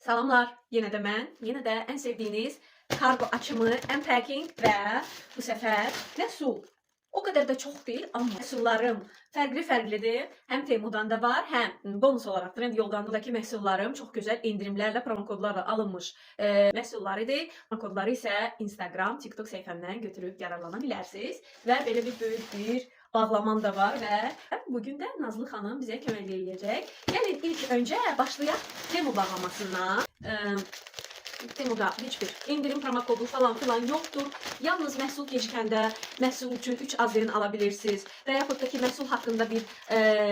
Salamlar, yenə də mən, yenə də ən sevdiyiniz kargo açımı, unpacking və bu səfər məhsul. O qədər də çox deyil, amma məhsullarım fərqli-fərqlidir. Həm Temudan da var, həm bonus olaraq Trendyol'dakı məhsullarım çox gözəl endirimlərlə, promokodlarla alınmış məhsullar idi. Promokodları isə Instagram, TikTok səhifəmdən götürüb yararlana bilərsiniz. Və belə bir böyük bir bağlamam da var və bugün də Nazlı xanım bizə kömək eləyəcək. Gəlin ilk öncə başlayaq Temu bağlamasından. Temuda heç bir indirim promokodu falan filan yoxdur. Yalnız məhsul gecikəndə məhsul üçün 3 az verin ala bilirsiniz. Və yaxud da ki, məhsul haqqında bir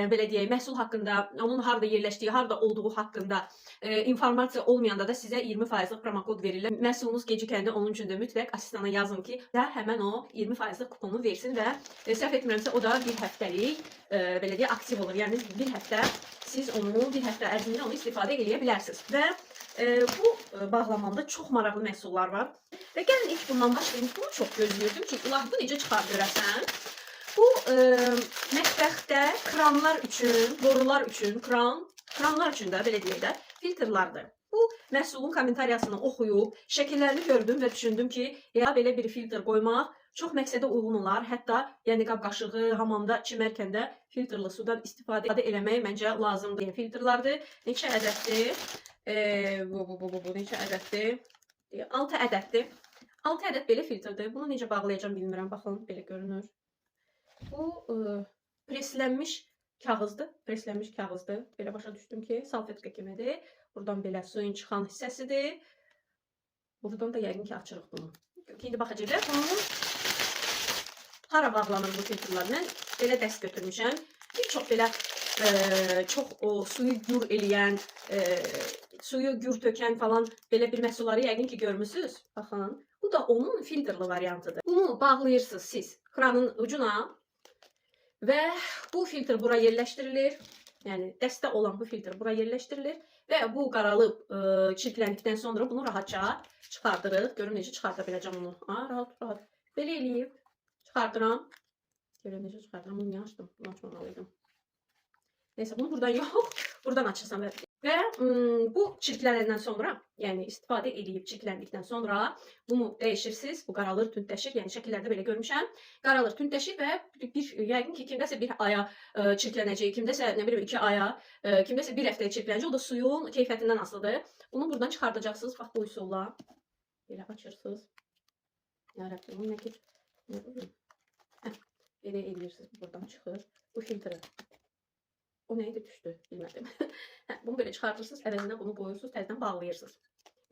belə deyək, məhsul haqqında, onun harda yerləşdiyi, harda olduğu haqqında informasiya olmayanda da sizə 20%'lik promokod verirlər. Məhsulunuz gecikəndə onun üçün də mütləq asistana yazın ki, və həmən o 20%'lik kuponu versin və səhv etmirəmsə o da bir həftəlik belə deyək, aktiv olur. Yəni bir həftə siz onu bir həftə ərzində onu istifadə edə bilərsiniz. Və bu bağlamamda çox maraqlı məhsullar var. Və gəlin ilk bundan başlayayım. Bunu çox gözləyirdim ki, ular bu necə çıxar görəsən. Bu mətbəxdə kranlar üçün, borular üçün, kranlar üçün də belə deyək də filtrlardır. Bu məhsulun kommentariyasını oxuyub, şəkillərini gördüm və düşündüm ki, ya belə bir filtr qoymaq çox məqsədə uyğun olar. Hətta yəni qab qaşığı, hamamda çimərkən də filtrli sudan istifadə eləmək məncə lazımdır. Filtrlardır. Neçə ədəddir? Bu neçə ədəddir? 6 ədəddir. 6 ədəd belə filtrdir. Bunu necə bağlayacağım bilmirəm. Baxın, belə görünür. Bu preslənmiş kağızdır. Preslənmiş kağızdır. Belə başa düşdüm ki, salfetka kimidir. Buradan belə suyun çıxan hissəsidir. Buradan da yəqin ki, açırıq bunu. İndi baxacağıq. Bunun hara bağlanır bu filtrlar? Mən belə dəst götürmüşəm. Bir çox belə çox suyu gür eləyən, suyu gür tökən falan belə bir məhsulları yəqin ki görmüsünüz. Baxın, bu da onun filtrli variantıdır. Bunu bağlayırsınız siz kranın ucuna və bu filtr bura yerləşdirilir. Yəni dəstə olan bu filtr bura yerləşdirilir və bu qaralıb çirkləndikdən sonra bunu rahatca çıxardırıq. Görün necə çıxarda biləcəm onu. Rahat. Belə eləyib çıxardıram. Görün necə çıxardıram. Bunu niyə açdım? Bunu açmamalıydım. Neyse, bunu buradan yox, buradan açırsam və bu çirklənəndən sonra, yəni istifadə edib çirkləndikdən sonra bunu dəyişirsiniz. Bu qaralır, tündləşir. Yəni şəkillərdə belə görmüşəm. Qaralır, tündləşir və yəqin ki, kimdəsə bir aya çirklənəcək, kimdəsə nə bilim 2 aya, kimdəsə bir həftəyə çirklənəcək. O da suyun keyfiyyətindən asılıdır. Bunu buradan çıxardacaqsınız. Bax bu üsulla. Belə açırsınız. Yarabbim, bu nə ki? Belə eləyirsiniz. Buradan çıxır. Bu filtre. O neydi düşdü, bilmədim. Bunu belə çıxartırsınız, əvəzinə bunu qoyursunuz, təzədən bağlayırsınız.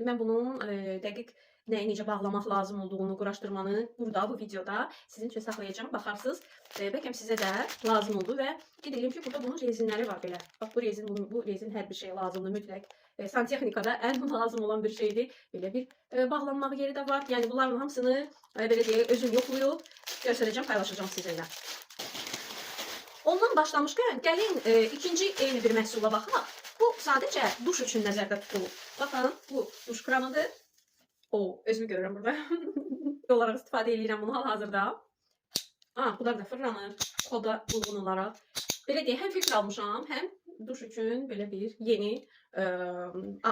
Mən bunun dəqiq nəyi necə bağlamaq lazım olduğunu, quraşdırmanı burada, bu videoda sizin üçün saxlayacağım, baxarsınız. Bəlkə sizə də lazım oldu və qeyd edirəm ki, burada bunun rezinləri var belə. Bax, bu rezin hər bir şey lazımdır, mütləq. Santexnikada ən lazım olan bir şeydir. Belə bir bağlanmaq yeri də var. Yəni bunların hamısını belə deyək, özüm yoxlayıb göstərəcəm, paylaşacağım sizinlə. Ondan başlamışkən, gəlin ikinci eyni bir məhsula baxaq. Bu sadəcə duş üçün nəzərdə tutulub. Baxın, bu duş kranıdır. Özümü görürəm burada. olaraq istifadə edirəm bunu hal-hazırda. Bunlar da fırlanır, koda uyğun olaraq. Belə deyək, həm filtr almışam, həm duş üçün belə bir yeni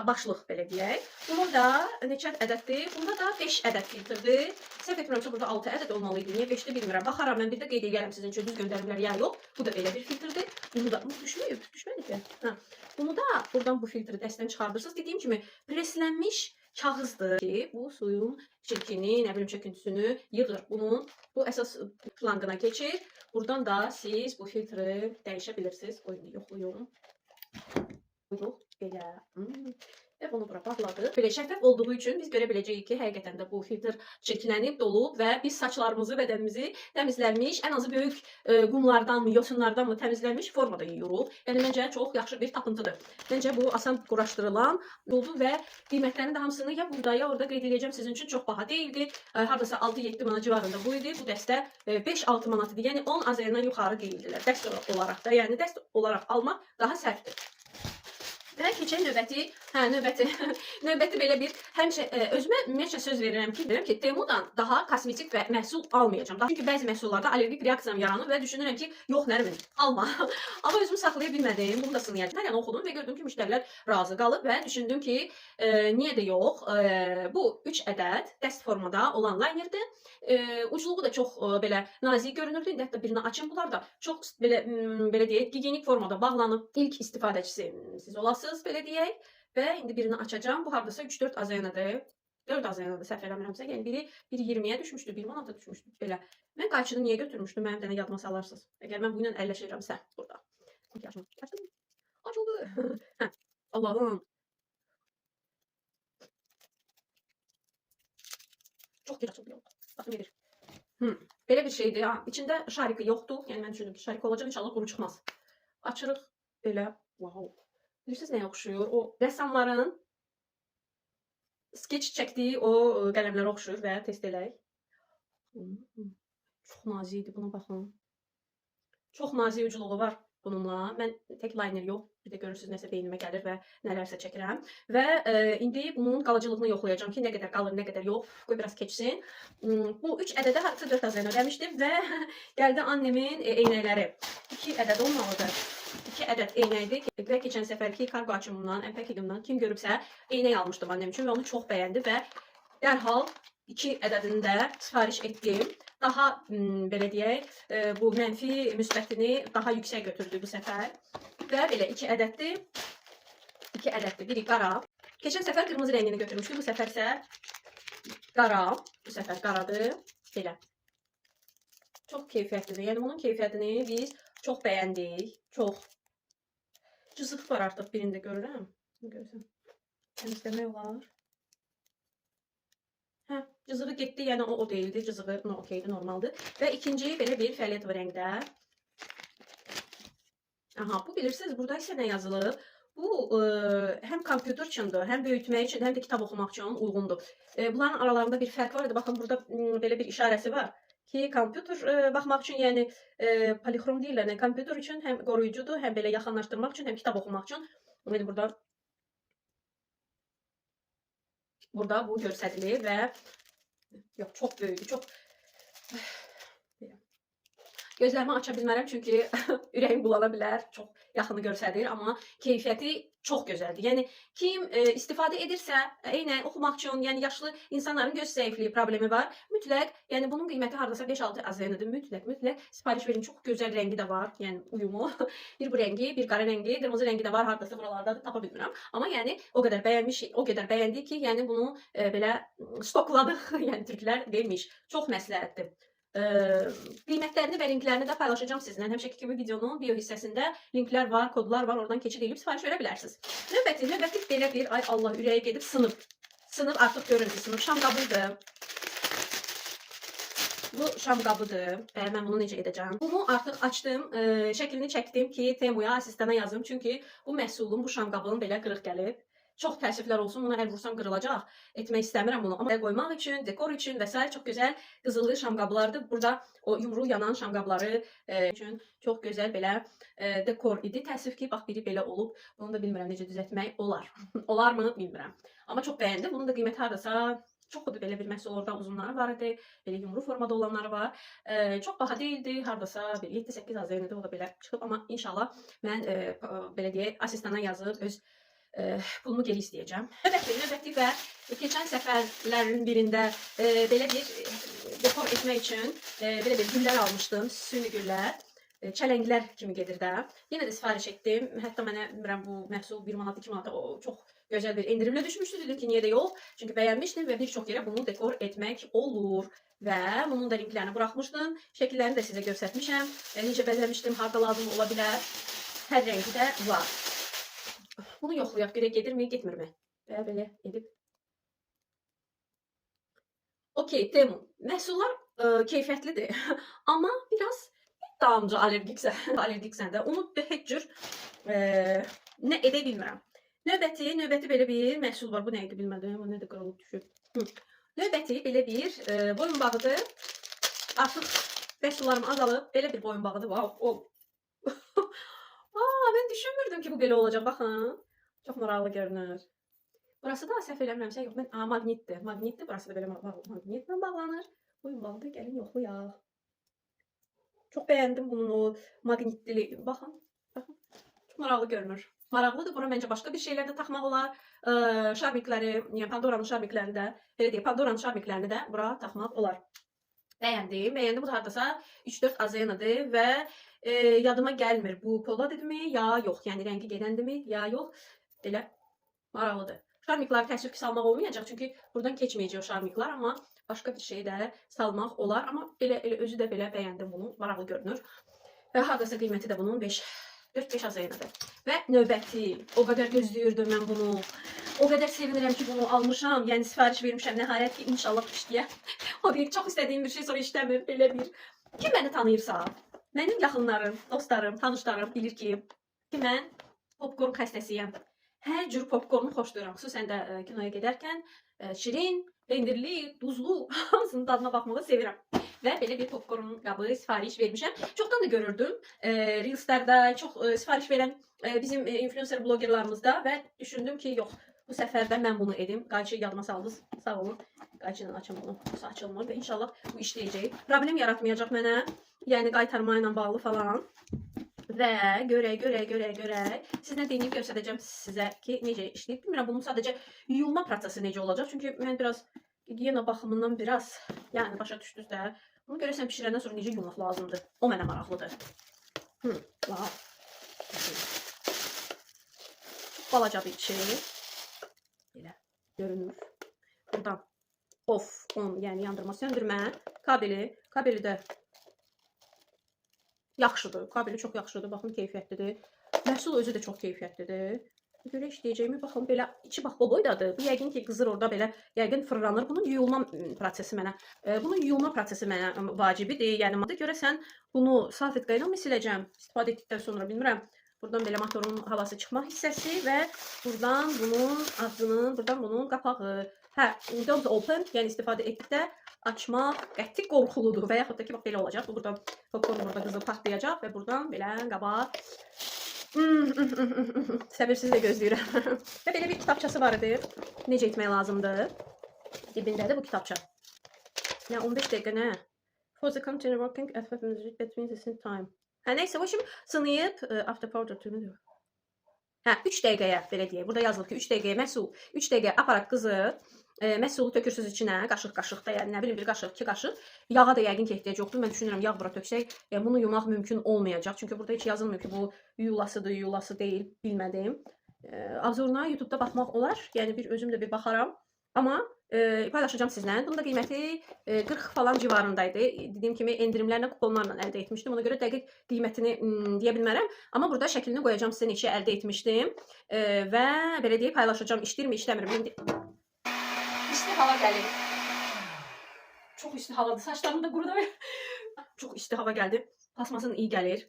başlıq belə deyək. Bunun da neçə ədəddir? Bunda da 5 ədəd filtrdir. Səhv etmirəmsə burada 6 ədəd olmalıydı. Niyə 5-də bilmirəm. Baxaram, mən bir də qeyd edərəm sizin üçün düz göndəriblər ya yox. Bu da belə bir filtrdir. Bunu da düşməyib ki. Bunu da buradan bu filtri dəstdən çıxardırsınız. Dediyim kimi preslənmiş kağızdır ki, bu suyun çirkini, nə bilim çöküntüsünü yığır. Bunun bu əsas flanqına keçir. Buradan da siz bu filtri dəyişə bilirsiniz. Yoxlayıyorum. Buyuruq, belə. Və bunu bura bağladıq. Belə şəffaf olduğu üçün biz görə biləcəyik ki, həqiqətən də bu filtr çirklənib, dolub və biz saçlarımızı, bədənimizi təmizlənmiş, ən azı böyük qumlardanmı, yosunlardanmı təmizlənmiş formada yiyoruq. Yəni, məncə çox yaxşı bir tapıntıdır. Məncə bu asan quraşdırılan oldu və qiymətlərini də hamısını ya burada, ya orada qeyd edəcəm sizin üçün çox baha deyildi. Hardasa 6-7 manat civarında bu idi. Bu dəstə 5-6 manat idi. Yəni, 10 azərdən yuxarı deyildilər dəst olaraq da. Yəni, dəst olaraq almaq daha sərtdir. Və keçən növbəti növbəti belə bir həmişə özümə ümumiyyətlə söz verirəm ki, Temudan daha kosmetik və məhsul almayacağam. Çünki bəzi məhsullarda allergik reaksiyam yaranır və düşünürəm ki, yox Nərmin, alma. Amma özümü saxlaya bilmədim. Bunu da sınayacağam. Yəni oxudum və gördüm ki, müştərilər razı qalıb və düşündüm ki, niyə də yox? Bu 3 ədəd dəst formada olan linerdir. Ucluğu da çox belə nazik görünürdü. İndi hətta birini açım. Bunlar da çox belə deyək, gigiyenik formada bağlanıb. İlk istifadəçisi siz olasınız, belə deyək. Və indi birini açacağım. Bu hardasa 3-4 azayanadır. 4 azayanadır səhv eləmirəmsə. Yəni biri 1.20-yə düşmüşdü, 1 manata düşmüşdü belə. Mən qayçını niyə götürmüşdüm? Mənim dənə yadıma salarsınız. Əgər mən bu ilə əlləşirəmsə burada. Açdım. Açıldı. Hə. Allahım. Çox gec açıldı. Baxın gedir. Belə bir şeydir. Ha. İçində şariki yoxdur. Yəni mən düşündüm ki, şarik olacaq. İnşallah quru çıxmaz. Açırıq belə. Wow. Bilirsiniz nəyə oxşuyur? O rəssamların skeç çəkdiyi o qələmlərə oxşuyur və test eləyək. Çox nazikdir, buna baxın. Çox nazik ucluğu var bununla. Mən tək liner yox, bir də görürsünüz nəsə beynimə gəlir və nələrsə çəkirəm. Və indi bunun qalıcılığını yoxlayacağım ki, nə qədər qalır, nə qədər yox. Qoy biraz keçsin. Bu 3 ədədə hardasa 4 azayana ödəmişdim və gəldi annemin eynəkləri. 2 ədəd olmalıdır. 2 ədəd eynəkdir və keçən səfərki kargo açımından, Empekidimdən kim görübsə eynək almışdım annem üçün və onu çox bəyəndi və dərhal 2 ədədini də sifariş etdim. Daha belə deyək, bu mənfi müsbətini daha yüksək götürdü bu səfər. Və belə 2 ədəddir. 2 ədəddir. Biri qara. Keçən səfər qırmızı rəngini götürmüşdüm. Bu səfər isə qara. Bu səfər qaradır. Belə. Çox keyfiyyətlidir. Yəni bunun keyfiyyətini biz çox bəyəndik. Çox. Cızıq var artıq birində görürəm. Görürsən. Təmizləmək olar. Hə, cızığı getdi, yəni o deyildi. Cızığı okeydir, normaldır. Və ikinci belə bir fioletovo rəngdə. Aha, bu bilirsiniz, burada isə nə yazılıb? Bu həm kompüter üçündür, həm böyütmək üçün, həm də kitab oxumaq üçün uyğundur. Bunların aralarında bir fərq var idi. Baxın, burada belə bir işarəsi var ki, kompüter baxmaq üçün, yəni polixrom deyirlər, kompüter üçün həm qoruyucudur, həm belə yaxınlaşdırmaq üçün, həm kitab oxumaq üçün. Burada bu göstərilir və yox, çox böyükdür, çox gözlərimi aça bilmərəm çünki ürəyim bulana bilər, çox yaxını göstərir, amma keyfiyyəti çox gözəldir. Yəni kim istifadə edirsə, eynən oxumaq üçün, yəni yaşlı insanların göz zəifliyi problemi var, mütləq, yəni bunun qiyməti hardasa 5-6 azayanadır, mütləq sifariş verin. Çox gözəl rəngi də var, yəni uyumu. Bir bu rəngi, bir qara rəngi, qırmızı rəngi də var, hardasa buralarda tapa bilmirəm. Amma yəni o qədər bəyənmişik, o qədər bəyəndik ki, yəni bunu belə stokladıq, yəni türklər demiş. Çox məsləhətdir. Qiymətlərini və linklərini də paylaşacağım sizinlə. Həmişəki kimi videonun bio hissəsində linklər var, kodlar var. Oradan keçid edib sifariş verə bilərsiniz. Növbəti belə bir, ay Allah, ürəyə gedib sınıb. Sınıb, artıq görün ki, sınıb. Şam qabıdır. Bu şam qabıdır. Mən bunu necə edəcəm? Bunu artıq açdım. Şəklini çəkdim ki, Temuya, asistana yazım. Çünki bu məhsulun, bu şam qabının belə qırıq gəlib. Çox təəssüflər olsun, buna əl vursam qırılacaq. Etmək istəmirəm bunu. Amma qoymaq üçün, dekor üçün və s. çox gözəl qızıllı şam qablardır. Burada o yumru yanan şam qabları üçün çox gözəl belə dekor idi. Təəssüf ki, bax biri belə olub. Bunu da bilmirəm necə düzəltmək olar. Olarmı bilmirəm. Amma çox bəyəndim. Bunun da qiyməti hardasa çoxdur, belə bir məhsul orada uzunları var idi. Belə yumru formada olanları var. Çox baha deyildi. Hardasa 7-8 azayanadır, o da belə çıxıb. Amma inşallah mən belə deyək, asistana yazıb öz pulumu geri istəyəcəm. Növbəti və keçən səfərlərin birində belə bir dekor etmək üçün belə bir güllər almışdım. Süni güllər. Çələnglər kimi gedir də. Yenə də sifariş etdim. Hətta mənə bilmirəm bu məhsul 1 manat, 2 manata çox gözəl bir endirimlə düşmüşdü. Dedim ki, niyə də yox? Çünki bəyənmişdim və bir çox yerə bunu dekor etmək olur. Və bunun da linklərini buraxmışdım. Şəkillərini də sizə göstərmişəm. Necə bəzəmişdim, harda lazım ola bilər. Hər rəngi də var. Bunu yoxlayaq, görək gedirmi, getmirmi? Və belə edib. Okey, Temu. Məhsullar keyfiyyətlidir. Amma biraz damcı allergiksən də onu heç cür nə edə bilmirəm. Növbəti belə bir məhsul var. Bu nə idi bilmədim. Bu nədir, qırılıb düşüb. Növbəti belə bir boyun bağıdır. Artıq məhsullarım azalıb. Belə bir boyun bağıdır. Wow. Mən düşünmürdüm ki, bu belə olacaq. Baxın. Çox maraqlı görünür. Burası da səhv eləmirəmsə, yox, mən maqnitdir. Maqnitdir. Burası da belə maqnitlə bağlanır. Buyurun bax da gəlin yoxlayaq. Çox bəyəndim bunun o maqnitliliyi. Baxın, baxın. Çox maraqlı görünür. Maraqlıdır. Bura məncə başqa bir şeylər də taxmaq olar. Şarmikləri, yəni Pandoranın şarmiklərini də, belə deyək, Pandoranın şarmiklərini də bura taxmaq olar. Bəyəndim. Bəyəndim. Bu da hardasa 3-4 azenadır və yadıma gəlmir. Bu pola dedimi, ya yox. Yəni rəngi gedəndimi, ya yox. Elə maraqlıdır. Şarmikləri təəssüf ki, salmaq olmayacaq. Çünki buradan keçməyəcək o şarmiklar, amma başqa bir şey də salmaq olar. Amma elə özü də belə bəyəndim bunu. Maraqlı görünür. Və hardasa qiyməti də bunun 4-5 azenadır. Və növbəti. O qədər gözləyirdim mən bunu. O qədər sevinirəm ki, bunu almışam. Yəni sifariş vermişəm. Nəhayət ki, inşallah işləyə. O deyir, çox istədiyim bir şey sonra işləmir. Belə bir. Kim məni tanıyırsa, mənim yaxınlarım, dostlarım, tanışlarım bilir ki mən popkorn xəstəsiyəm. Hər cür popkornu xoşlayıram. Xüsusən də kinoya gedərkən şirin, pendirli, duzlu hamısının dadına baxmağı sevirəm. Və belə bir popkorn qabı sifariş vermişəm. Çoxdan da görürdüm. Reelslərdə çox sifariş verən bizim influencer blogerlarımızda və düşündüm ki, yox, bu səfər də mən bunu edim. Qayçı yadıma saldınız. Sağ olun. Qayçı ilə açım bunu. Bu açılmır və inşallah bu işləyəcək. Problem yaratmayacaq mənə. Yəni qaytarma ilə bağlı falan. Və görək. Sizlə deneyib göstərəcəm sizə ki, necə işləyib. Bilmirəm, bunun sadəcə yuyulma prosesi necə olacaq. Çünki mən biraz gigiyena baxımından biraz, yəni başa düşdünüz də. Bunu görəsən pişirəndən sonra necə yuyulmaq lazımdır. O mənə maraqlıdır. Wow. Balacadır içi. Belə görünür. Buradan off, on, yəni yandırma, söndürmə kabeli. Kabeli də yaxşıdır. Kabeli çox yaxşıdır. Baxın, keyfiyyətlidir. Məhsul özü də çox keyfiyyətlidir. Görə işləyəcəyimi baxın, belə içi bax boydadır. Bu yəqin ki, qızır orada belə yəqin fırlanır. Bunun yuyulma prosesi mənə vacibidir. Yəni görəsən bunu salfetka ilə mi siləcəm? İstifadə etdikdən sonra bilmirəm. Buradan belə motorun havası çıxmaq hissəsi və buradan bunun ağzının, buradan bunun qapağı. Hə, don't open, yəni istifadə etdikdə açmaq qəti qorxuludur və yaxud da ki, bax belə olacaq. Bu buradan popcorn burada qızıl partlayacaq və buradan belə qaba səbirsizlə gözləyirəm. Və belə bir kitabçası var idi. Necə etmək lazımdır? Dibindədir bu kitabça. Yəni 15 dəqiqə nə? For the continue working at 5 minutes between the same time. Hə, neysə, bu işim sınıyıb after powder to me. Hə, 3 dəqiqəyə belə deyək. Burada yazılır ki, 3 dəqiqəyə məhsul, 3 dəqiqə aparat qızır. Məhsulu tökürsünüz içinə, qaşıq da, yəni nə bilim, bir qaşıq, 2 qaşıq. Yağa da yəqin ki, ehtiyac yoxdur. Mən düşünürəm, yağ bura töksək, bunu yumaq mümkün olmayacaq. Çünki burada heç yazılmıyor ki, bu yuyulasıdır, yuyulası deyil, bilmədim. Obzoruna YouTube'da baxmaq olar. Yəni bir özüm də bir baxaram. Amma paylaşacağım sizlə. Bunun da qiyməti 40 falan civarındaydı. Dediyim kimi endirimlərlə, kuponlarla əldə etmişdim. Ona görə dəqiq qiymətini deyə bilmərəm. Amma burada şəklini qoyacağım sizə neçə əldə etmişdim. Və belə deyib paylaşacağım. İşləyirmi, işləmirəm. İsti hava gəlir. Çox isti havadır. Saçlarım da quruda. Çox isti hava gəldi. Plasmasın iyi gəlir.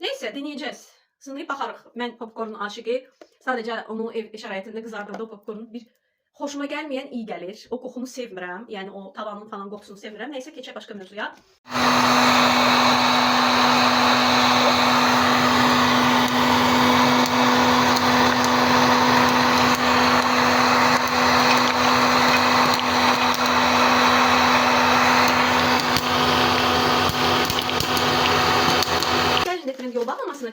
Neysə, denəyəcəz. Sınayıb baxarıq. Mən popcornun aşıqı. Sadəcə onu ev şəraitində qızardırda o popcornun bir xoşuma gəlməyən iyi gəlir. O qoxunu sevmirəm. Yəni o tavanın falan qoxusunu sevmirəm. Neysə, keçək başqa mövzuya.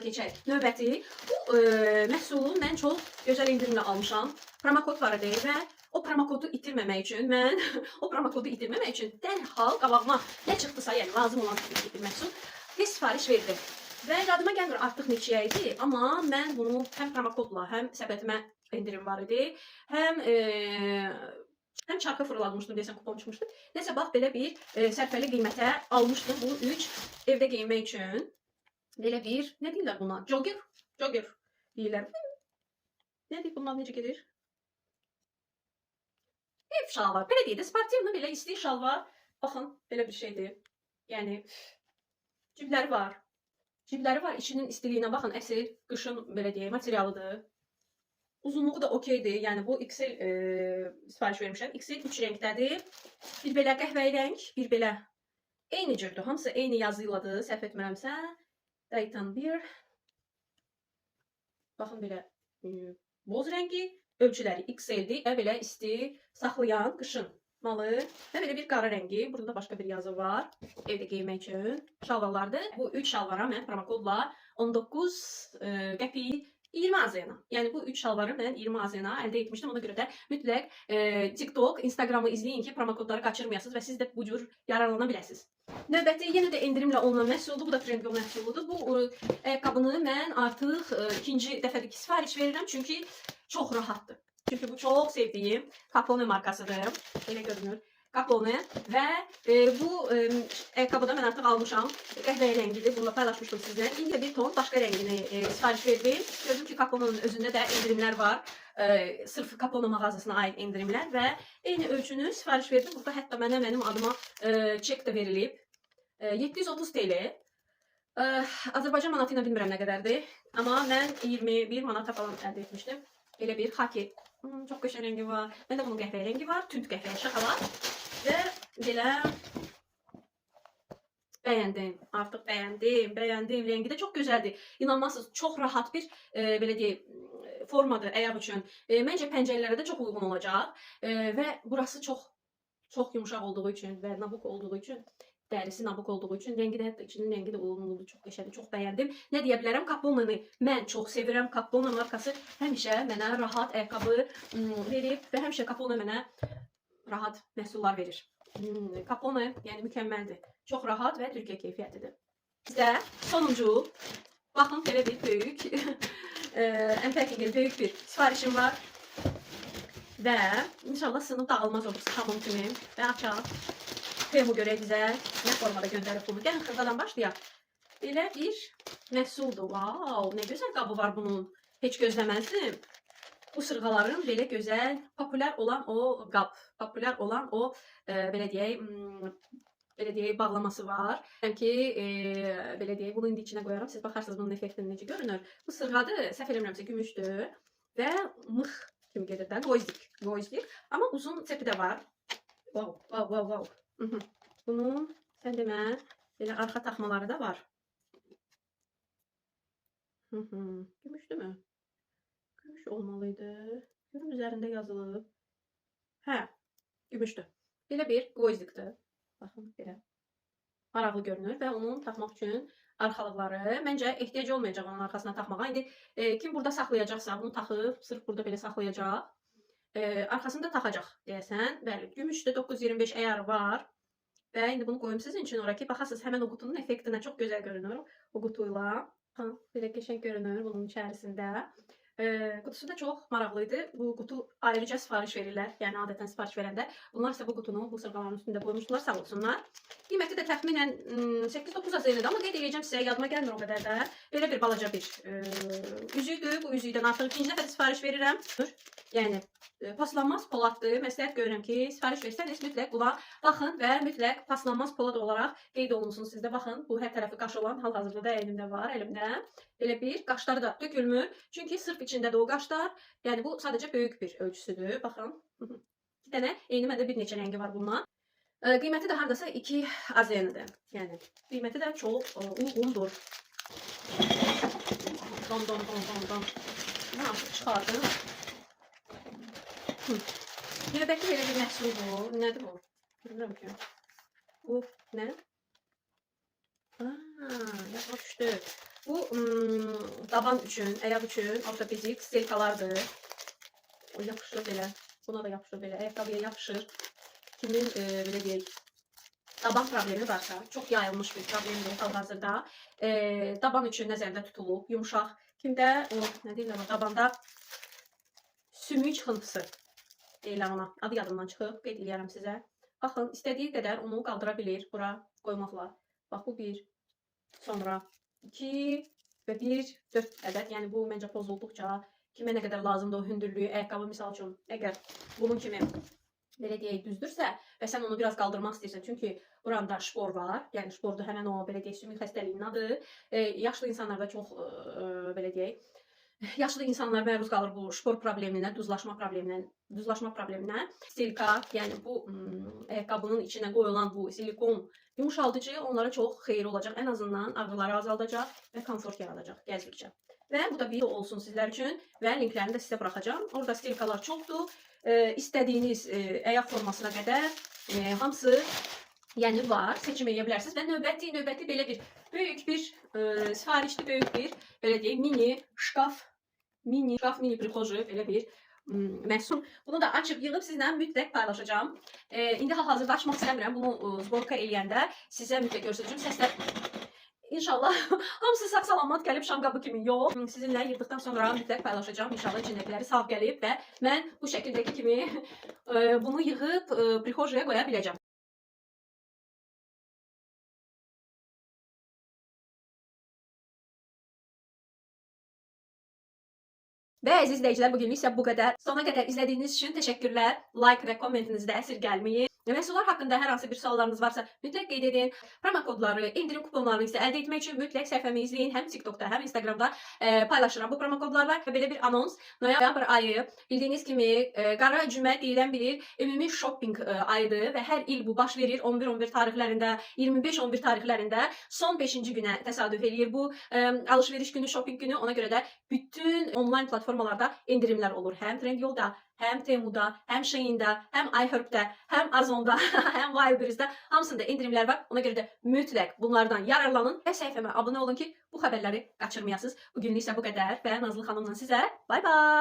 Keçək. Növbəti, bu məhsulu mən çox gözəl indirimlə almışam. Promokod var idi və o promokodu itirməmək üçün dərhal qabağıma nə çıxdısa, yəni lazım olan bir məhsul sifariş verdim. Və yadıma gəlmir artıq neçəyə idi, amma mən bunu həm promokodla, həm səbətimə indirim var idi, həm çarka fırlatmışdım, deyəsən kupon çıxmışdı. Nəsə bax, belə bir sərfəli qiymətə almışdım bu 3 evdə geyinmək üçün. Belə bir, nə deyirlər buna? Jogger deyirlər. Nə deyir, bunlar necə gedir? Ev şalvar, belə deyir də, sportivli belə isti şalvar. Baxın, belə bir şeydir. Yəni, cibləri var. İçinin istiliyinə baxın, əsl, qışın, belə deyək, materialıdır. Uzunluğu da okeydir, yəni bu XL sifariş vermişəm. XL 3 rəngdədir. Bir belə qəhvəyi rəng, bir belə eyni cürdür. Hamısı eyni yazı ilədir, səhv etmirəmsə. Daytan 1. Baxın belə boz rəngi, ölçüləri XL-dir və belə isti saxlayan qışın malı və belə bir qara rəngi. Burada da başqa bir yazı var. Evdə geymək üçün şalvarlardır. Bu 3 şalvara mən promokodla 19 qəpik 20 AZN. Yəni bu 3 şalvarı mən 20 AZN əldə etmişdim. Ona görə də mütləq TikTok, Instagramı izləyin ki, promokodları qaçırmayasınız və siz də bu cür yararlana biləsiniz. Növbəti yenə də endirimlə olunan məhsuldur. Bu da Trendyol məhsuludur. Bu ayaqqabını mən artıq ikinci dəfədir ki, sifariş verirəm çünki çox rahatdır. Çünki bu çox sevdiyim Kaplone markasıdır. Elə görünür. Kaplone və bu ayaqqabıda mən artıq almışam. Qəhvəyi rəngidir. Bununla paylaşmışdım sizlə. İndi bir ton başqa rəngini sifariş verdim. Gördüm ki, Kaplonun özündə də endirimlər var. Sırf Kaplone mağazasına aid endirimlər və eyni ölçünü sifariş verdim. Burada hətta mənim adıma çek də verilib. 730 TL. Azərbaycan manatı ilə bilmirəm nə qədərdir. Amma mən 21 manata falan əldə etmişdim. Elə bir xaki. Çox qəşəng rəngi var. Məndə bunun qəhvəyi rəngi var. Tünd qəhvəyi şokolad. Və belə bəyəndim. Artıq bəyəndim. Rəngi də çox gözəldir. İnanmazsınız, çox rahat bir belə deyək formadır ayaq üçün. Məncə pəncələrə də çox uyğun olacaq. Və burası çox yumşaq olduğu üçün və nabuk olduğu üçün, dərisi nabuk olduğu üçün, rəngi də hətta içinin rəngi də uyğunluğu çox qəşəngdir, çox bəyəndim. Nə deyə bilərəm? Kaploneni mən çox sevirəm. Kaplone markası həmişə mənə rahat ayaqqabı verib və həmişə Kaplone mənə rahat məhsullar verir. Kaplone yəni mükəmməldir. Çox rahat və Türkiyə keyfiyyətidir. Bizdə sonuncu, baxın belə bir böyük Unpacking'in böyük bir sifarişim var. Və inşallah sınıb dağılmaz olur sabun kimi və açaq. Kremu görə güzel. Nə formada göndərib bunu. Gəlin xırdadan başlayaq. Belə bir məhsuldur. Wow, nə gözəl qabı var bunun. Heç gözləməzdim. Bu sırğaların belə gözəl, populyar olan o qab, populyar olan o belə deyək bağlaması var. Yəni ki, belə deyək, bunu indi içinə qoyaram. Siz baxarsınız bunun effektini necə görünür. Bu sırğadır, səhv eləmirəmsə gümüşdür və mıx kimi gedir də, qozdik. Amma uzun çəpi də var. Wow. Bunun sən demə belə arxa taxmaları da var. Gümüşdü mü? Gümüş olmalıydı. Görüm üzərində yazılıb. Hə, gümüşdür. Belə bir qozdikdir. Baxın, belə. Maraqlı görünür və onun taxmaq üçün arxalıqları məncə ehtiyac olmayacaq onun arxasına taxmağa. İndi kim burada saxlayacaqsa bunu taxıb, sırf burada belə saxlayacaq. Arxasında taxacaq deyəsən. Bəli, gümüşdə 925 əyarı var. Və indi bunu qoyum sizin üçün ora ki, baxasınız həmən o qutunun effektinə çox gözəl görünür o qutuyla. Belə qəşəng görünür bunun içərisində. Qutusu da çox maraqlıydı. Bu qutu ayrıca sifariş verirlər. Yəni adətən sifariş verəndə. Bunlar isə bu qutunu bu sırğaların üstündə qoymuşdular, sağ olsunlar. Qiyməti də təxminən 8-9 AZN-dir, amma qeyd edəcəm sizə, yadıma gəlmir o qədər də. Belə bir balaca bir üzüydür. Bu üzüydən artıq ikinci dəfə sifariş verirəm. Yəni paslanmaz poladdır. Məsləhət görürəm ki, sifariş versəniz mütləq buna baxın və mütləq paslanmaz polad olaraq qeyd olunsun sizdə. Baxın, bu hər tərəfi qaş olan hal-hazırda da əlimdə var, əlimdə. Belə bir qaşları da tökülmür. Çünki sırf içindədir o qaşlar. Yəni bu sadəcə böyük bir ölçüsüdür. Baxın. İki dənə eyni məndə bir neçə rəngi var bundan. Qiyməti də hardasa 2 AZN-dir. Yəni qiyməti də çox uyğundur. Dom. Nə artıq çıxardım. Növbəti belə bir məhsul bu. Nədir bu? Bilmirəm ki. Bu nə? Yadıma düşdü. Bu daban üçün, ayaq üçün ortopedik stelkalardır. O yapışır belə. Buna da yapışır belə. Ayaqqabıya yapışır. Kimin belə deyək, daban problemi varsa, çox yayılmış bir problemdir hal-hazırda. Daban üçün nəzərdə tutulub, yumşaq. Kimdə o, nə deyirlər o, dabanda sümük çıxıntısı deyirlər ona. Adı yadımdan çıxıb, qeyd edərəm sizə. Baxın, istədiyi qədər onu qaldıra bilir bura qoymaqla. Bax, bu bir, sonra 2 və 1, 4 ədəd. Yəni bu məncə pozulduqca kimə nə qədər lazımdır o hündürlüyü, ayaqqabı misal üçün, əgər bunun kimi belə deyək düzdürsə və sən onu biraz qaldırmaq istəyirsən, çünki buranda şpor var, yəni şpordur həmən o belə deyək sümük xəstəliyinin adı. Yaşlı insanlarda çox belə deyək, yaşlı insanlar məruz qalır bu şpor probleminə, duzlaşma probleminə. Stilka, yəni bu ayaqqabının içinə qoyulan bu silikon yumuşaldıcı onlara çox xeyir olacaq. Ən azından ağrıları azaldacaq və komfort yaradacaq gəzdikcə. və bu da bir olsun sizlər üçün və linklərini də sizə buraxacağam. Orada stilkalar çoxdur. İstədiyiniz əyaq formasına qədər hamısı yəni var, seçim edə bilərsiniz və növbəti belə bir böyük bir sifarişli böyük bir belə deyək mini şkaf, mini prixoji belə bir məhsul. Bunu da açıb yığıb sizlə mütləq paylaşacağam. İndi hal-hazırda açmaq istəmirəm. Bunu zborka eləyəndə sizə mütləq göstərəcəm. Səslər İnşallah hamısı sağ-salamat gəlib şam qabı kimi yox. Sizinlə yığdıqdan sonra mütləq paylaşacağam. İnşallah içindəkiləri sağ gəlib və mən bu şəkildəki kimi bunu yığıb prixojiyə qoya biləcəm. Və əziz izləyicilər, bugünlük isə bu qədər. Sona qədər izlədiyiniz üçün təşəkkürlər. Like və kommentinizi də əsirgəlməyin. Məhsullar haqqında hər hansı bir suallarınız varsa mütləq qeyd edin. Promo kodları, indirim kuponlarını isə əldə etmək üçün mütləq səhifəmi izləyin. Həm TikTokda, həm Instagramda paylaşıram bu promo kodlarla. Və belə bir anons. Noyabr ayı bildiyiniz kimi qara cümə deyilən bir ümumi shopping ayıdır və hər il bu baş verir 11-11 tarixlərində, 25-11 tarixlərində son 5-ci günə təsadüf eləyir bu alış-veriş günü, shopping günü. Ona görə də bütün onlayn platformalarda endirimlər olur. Həm Trendyolda, həm Temuda, həm Shein'də, həm iHerb-də, həm Ozonda, həm Wildberries-də hamısında endirimlər var. Ona görə də mütləq bunlardan yararlanın və səhifəmə abunə olun ki, bu xəbərləri qaçırmayasınız. Bugünlük isə bu qədər və Nazlı xanımla sizə bay bay.